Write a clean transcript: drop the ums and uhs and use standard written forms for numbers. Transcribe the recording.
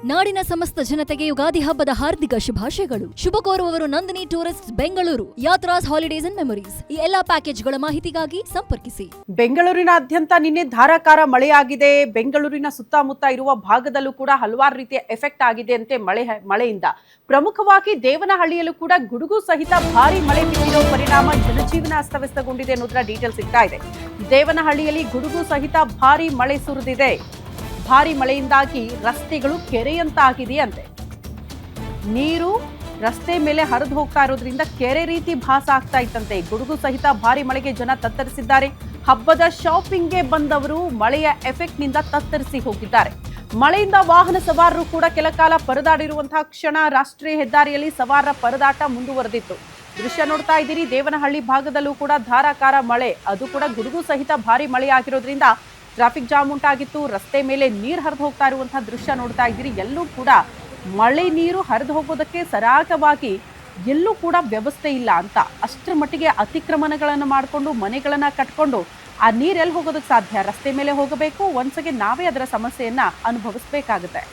ನಾಡಿನ ಸಮಸ್ತ ಜನತೆಗೆ ಯುಗಾದಿ ಹಬ್ಬದ ಹಾರ್ದಿಕ ಶುಭಾಶಯಗಳು. ಶುಭ ಕೋರುವವರು Nandini tourist Bengaluru, Yatras holidays and memories. ಈ ಎಲ್ಲಾ ಪ್ಯಾಕೇಜ್ಗಳ ಮಾಹಿತಿಗಾಗಿ ಸಂಪರ್ಕಿಸಿ. ಬೆಂಗಳೂರಿನಾದ್ಯಂತ ನಿನ್ನೆ ಧಾರಾಕಾರ ಮಳೆಯಾಗಿದೆ. ಬೆಂಗಳೂರಿನ ಸುತ್ತಮುತ್ತ ಇರುವ ಭಾಗದಲ್ಲೂ ಕೂಡ ಹಲವಾರು ರೀತಿಯ ಎಫೆಕ್ಟ್ ಆಗಿದೆ ಅಂತೆ ಮಳೆಯಿಂದ. ಪ್ರಮುಖವಾಗಿ ದೇವನಹಳ್ಳಿಯಲ್ಲೂ ಕೂಡ ಗುಡುಗು ಸಹಿತ ಭಾರಿ ಮಳೆ ಬಿದ್ದಿರೋ ಪರಿಣಾಮ ಜನಜೀವನ ಅಸ್ತವ್ಯಸ್ತಗೊಂಡಿದೆ ಅನ್ನೋದರ ಡೀಟೇಲ್ಸ್ ಸಿಗ್ತಾ ಇದೆ. ದೇವನಹಳ್ಳಿಯಲ್ಲಿ ಗುಡುಗು ಸಹಿತ ಭಾರಿ ಮಳೆ ಸುರಿದಿದೆ. ಭಾರಿ ಮಳೆಯಿಂದಾಗಿ ರಸ್ತೆಗಳು ಕೆರೆಯಂತಾಗಿದೆಯಂತೆ. ನೀರು ರಸ್ತೆ ಮೇಲೆ ಹರಿದು ಹೋಗ್ತಾ ಇರೋದ್ರಿಂದ ಕೆರೆ ರೀತಿ ಭಾಸ ಆಗ್ತಾ ಇತ್ತಂತೆ. ಗುಡುಗು ಸಹಿತ ಭಾರಿ ಮಳೆಗೆ ಜನ ತತ್ತರಿಸಿದ್ದಾರೆ. ಹಬ್ಬದ ಶಾಪಿಂಗ್ಗೆ ಬಂದವರು ಮಳೆಯ ಎಫೆಕ್ಟ್ ನಿಂದ ತತ್ತರಿಸಿ ಹೋಗಿದ್ದಾರೆ. ಮಳೆಯಿಂದ ವಾಹನ ಸವಾರರು ಕೂಡ ಕೆಲ ಕಾಲ ಪರದಾಡಿರುವಂತಹ ಕ್ಷಣ. ರಾಷ್ಟ್ರೀಯ ಹೆದ್ದಾರಿಯಲ್ಲಿ ಸವಾರರ ಪರದಾಟ ಮುಂದುವರೆದಿತ್ತು. ದೃಶ್ಯ ನೋಡ್ತಾ ಇದ್ದೀರಿ. ದೇವನಹಳ್ಳಿ ಭಾಗದಲ್ಲೂ ಕೂಡ ಧಾರಾಕಾರ ಮಳೆ, ಅದು ಕೂಡ ಗುಡುಗು ಸಹಿತ ಭಾರಿ ಮಳೆ ಆಗಿರೋದ್ರಿಂದ ಟ್ರಾಫಿಕ್ ಜಾಮ್ ಉಂಟಾಗಿತ್ತು. ರಸ್ತೆ ಮೇಲೆ ನೀರು ಹರಿದು ಹೋಗ್ತಾ ಇರುವಂತಹ ದೃಶ್ಯ ನೋಡ್ತಾ ಇದ್ದೀರಿ. ಎಲ್ಲೂ ಕೂಡ ಮಳೆ ನೀರು ಹರಿದು ಹೋಗೋದಕ್ಕೆ ಸರಾಗವಾಗಿ ಎಲ್ಲೂ ಕೂಡ ವ್ಯವಸ್ಥೆ ಇಲ್ಲ ಅಂತ. ಅಷ್ಟರ ಮಟ್ಟಿಗೆ ಅತಿಕ್ರಮಣಗಳನ್ನು ಮಾಡಿಕೊಂಡು ಮನೆಗಳನ್ನ ಕಟ್ಕೊಂಡು ಆ ನೀರು ಎಲ್ಲಿ ಹೋಗೋದಕ್ಕೆ ಸಾಧ್ಯ? ರಸ್ತೆ ಮೇಲೆ ಹೋಗಬೇಕು. ಒಂದ್ಸಗೆ ನಾವೇ ಅದರ ಸಮಸ್ಯೆಯನ್ನ ಅನುಭವಿಸಬೇಕಾಗುತ್ತೆ.